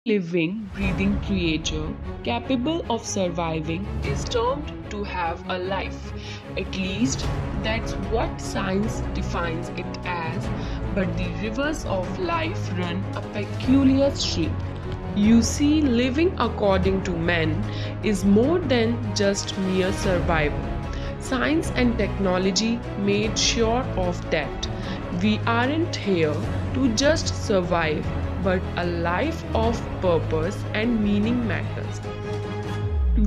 Living, breathing creature capable of surviving is termed to have a life. At least that's what science defines it as, but the rivers of life run a peculiar stream. You see, living according to men is more than just mere survival. Science and technology made sure of that. We aren't here to just survive, but a life of purpose and meaning matters.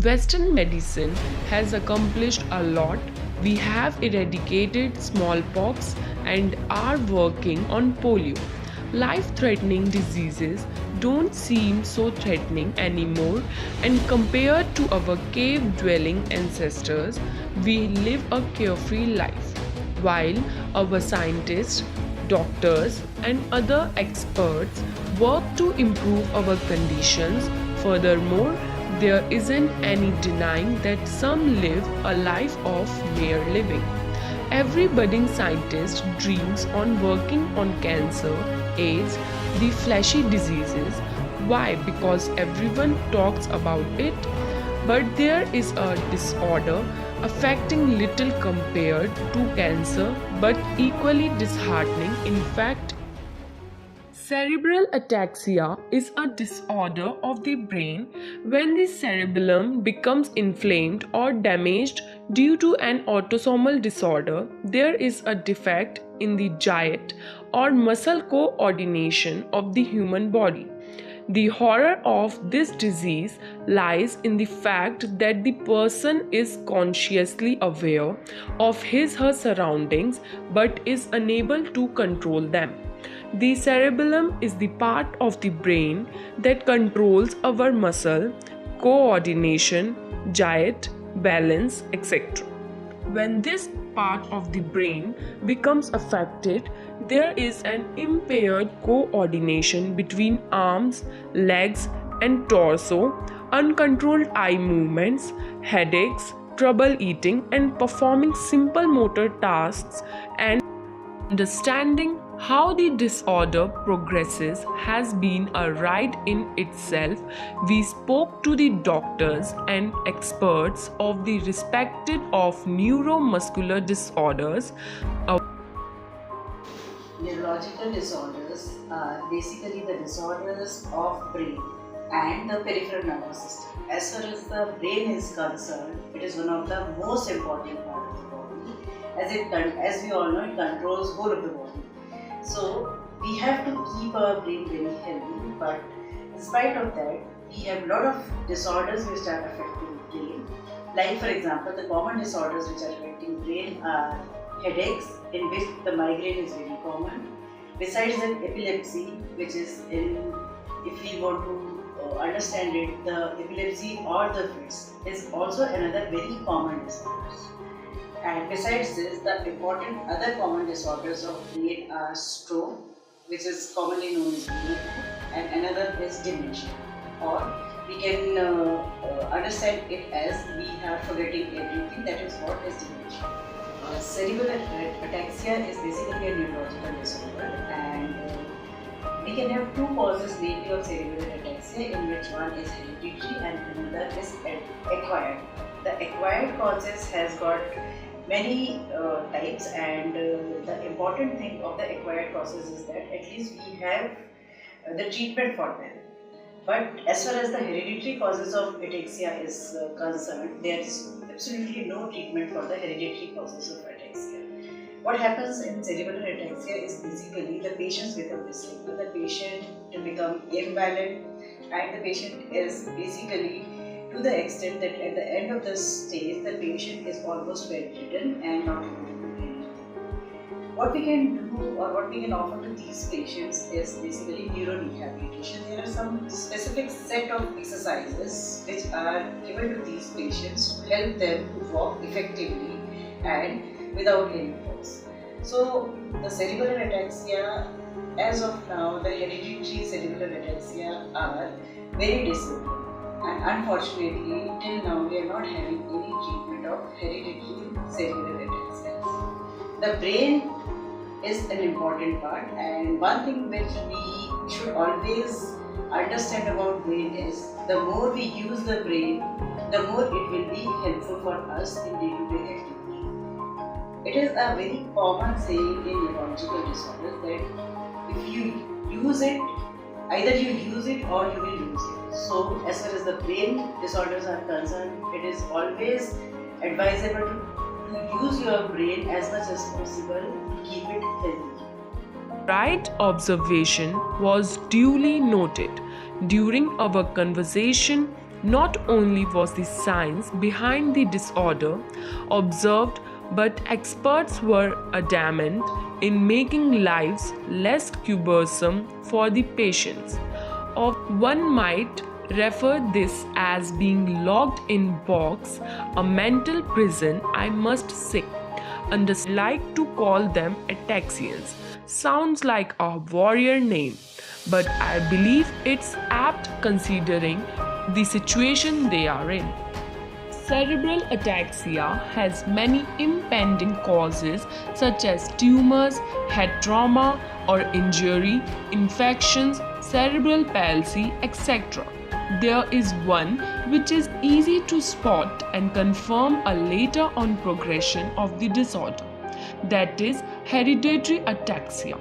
Western medicine has accomplished a lot. We have eradicated smallpox and are working on polio. Life threatening diseases don't seem so threatening anymore, and compared to our cave dwelling ancestors, we live a carefree life. While our scientists, doctors, and other experts work to improve our conditions, furthermore, there isn't any denying that some live a life of mere living. Every budding scientist dreams on working on cancer, AIDS, the fleshy diseases. Why? Because everyone talks about it. But there is a disorder affecting little compared to cancer, but equally disheartening. In fact, cerebral ataxia is a disorder of the brain when the cerebellum becomes inflamed or damaged due to an autosomal disorder. There is a defect in the gait or muscle co-ordination of the human body. The horror of this disease lies in the fact that the person is consciously aware of his/her surroundings but is unable to control them. The cerebellum is the part of the brain that controls our muscle, coordination, gait, balance, etc. When this part of the brain becomes affected, there is an impaired coordination between arms, legs, and torso, uncontrolled eye movements, headaches, trouble eating and performing simple motor tasks, and understanding how the disorder progresses has been a ride in itself. We spoke to the doctors and experts of the respective of neuromuscular disorders. Neurological disorders are basically the disorders of brain and the peripheral nervous system. As far as the brain is concerned, it is one of the most important part of the body. As we all know, it controls whole of the body. So we have to keep our brain very healthy, but in spite of that, we have a lot of disorders which are affecting the brain. Like for example, the common disorders which are affecting brain are headaches, in which the migraine is very common. Besides that, epilepsy, which is if we want to understand it, the epilepsy or the fits is also another very common disorder. And besides this, the important other common disorders of brain are stroke, which is commonly known as brain, and another is dementia. Or we can understand it as we are forgetting everything. That is what is dementia. Cerebral ataxia is basically a neurological disorder, and we can have two causes mainly of cerebral ataxia, in which one is hereditary and another is acquired. The acquired causes has got many types, and the important thing of the acquired causes is that at least we have the treatment for them. But as far as the hereditary causes of ataxia is concerned, there is absolutely no treatment for the hereditary causes of ataxia. What happens in cerebral ataxia is basically the patients become disabled, the patient will become invalid, and the patient is basically to the extent that at the end of the stage, the patient is almost bedridden and not able to do anything. What we can do or what we can offer to these patients is basically neurorehabilitation. There are some specific set of exercises which are given to these patients to help them to walk effectively and without any force. So the cerebral ataxia, as of now, the hereditary cerebral ataxia are very disabling. And unfortunately, till now, we are not having any treatment of hereditary cerebral ataxia. The brain is an important part, and one thing which we should always understand about brain is the more we use the brain, the more it will be helpful for us in day-to-day activity. It is a very common saying in neurological disorders that if you use it, either you use it or you will lose it. So as far as the brain disorders are concerned, it is always advisable to use your brain as much as possible to keep it healthy. Right observation was duly noted. During our conversation, not only was the science behind the disorder observed, but experts were adamant in making lives less cumbersome for the patients. Or one might refer this as being locked in box, a mental prison, I must say. Like to call them Ataxians. Sounds like a warrior name, but I believe it's apt considering the situation they are in. Cerebral ataxia has many impending causes such as tumors, head trauma or injury, infections, cerebral palsy, etc. There is one which is easy to spot and confirm a later on progression of the disorder. That is hereditary ataxia.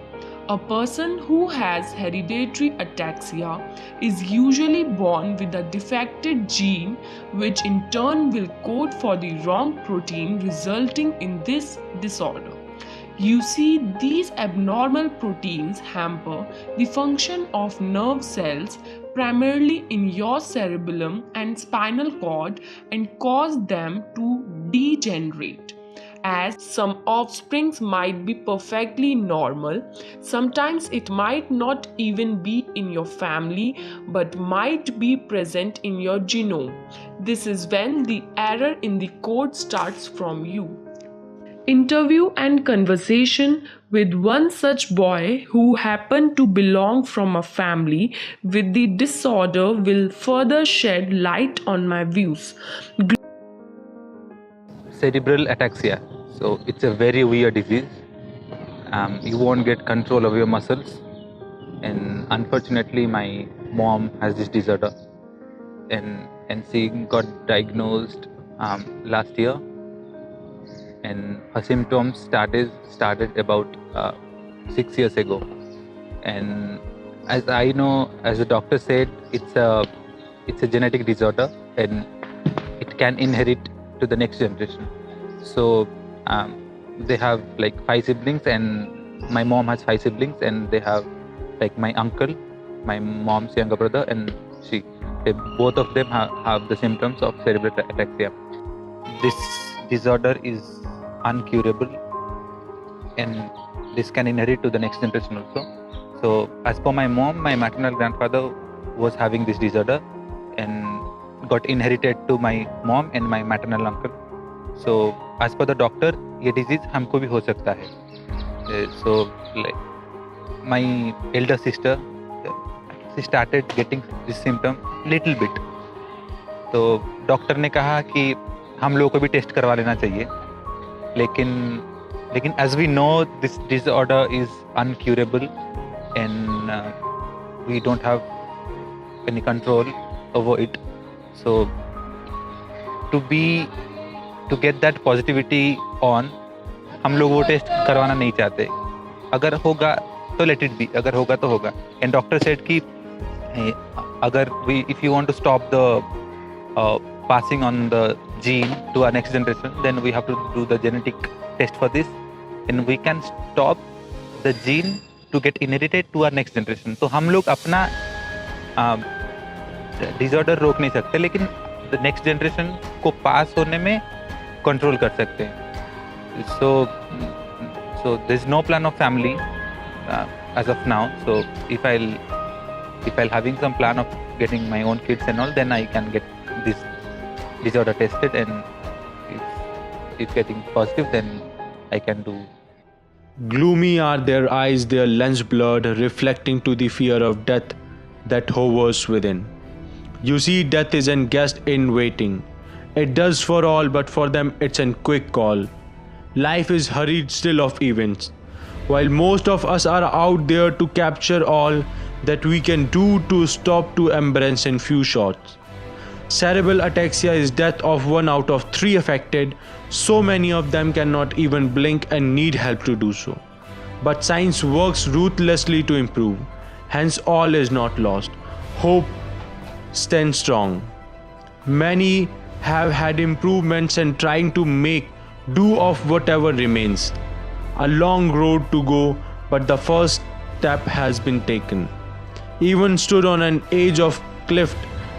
A person who has hereditary ataxia is usually born with a defected gene, which in turn will code for the wrong protein, resulting in this disorder. You see, these abnormal proteins hamper the function of nerve cells primarily in your cerebellum and spinal cord and cause them to degenerate. As some offsprings might be perfectly normal, sometimes it might not even be in your family but might be present in your genome. This is when the error in the code starts from you. Interview and conversation with one such boy who happened to belong from a family with the disorder will further shed light on my views. Cerebral ataxia. So it's a very weird disease. You won't get control of your muscles, and unfortunately my mom has this disorder, and she got diagnosed last year, and her symptoms started about 6 years ago. And as I know, as the doctor said, it's a genetic disorder and it can inherit to the next generation. So they have like 5 siblings, and my mom has 5 siblings, and they have like my uncle, my mom's younger brother, and she. Both of them have the symptoms of cerebral ataxia. This disorder is uncurable, and this can inherit to the next generation also. So as per my mom, my maternal grandfather was having this disorder and got inherited to my mom and my maternal uncle. So as per the doctor, ये disease हमको भी हो सकता है. So like my elder sister, she started getting this symptom little bit. तो doctor ने कहा कि हम लोगों को भी टेस्ट करवा लेना चाहिए, लेकिन as we know this disorder is uncurable and we don't have any control over it. So to get that positivity on, हम लोग वो टेस्ट करवाना नहीं चाहते. अगर होगा तो let it be, अगर होगा तो होगा. And doctor said कि अगर if you want to stop the passing on the gene to our next generation, then we have to do the genetic test for this, and we can stop the gene to get inherited to our next generation. तो हम लोग अपना disorder रोक नहीं सकते, लेकिन the next generation को पास होने में कंट्रोल कर सकते हैं. So there's no plan of family as of now. So if I'll having some plan of getting my own kids and all, then I can get this disorder tested, and if getting positive, then I can do. Gloomy are their eyes, their lens blurred, reflecting to the fear of death that hovers within. You see, death is a guest in waiting. It does for all, but for them it's a quick call. Life is hurried still of events. While most of us are out there to capture all, that we can do to stop to embrace in few shots. Cerebral ataxia is death of 1 out of 3 affected. So many of them cannot even blink and need help to do so. But science works ruthlessly to improve. Hence all is not lost. Hope stands strong. Many have had improvements and trying to make do of whatever remains. A long road to go, but the first step has been taken. Even stood on an edge of cliff,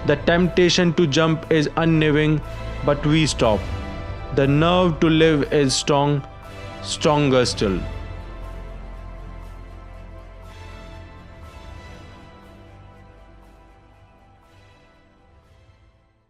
the temptation to jump is unnerving, but we stop. The nerve to live is strong, stronger still.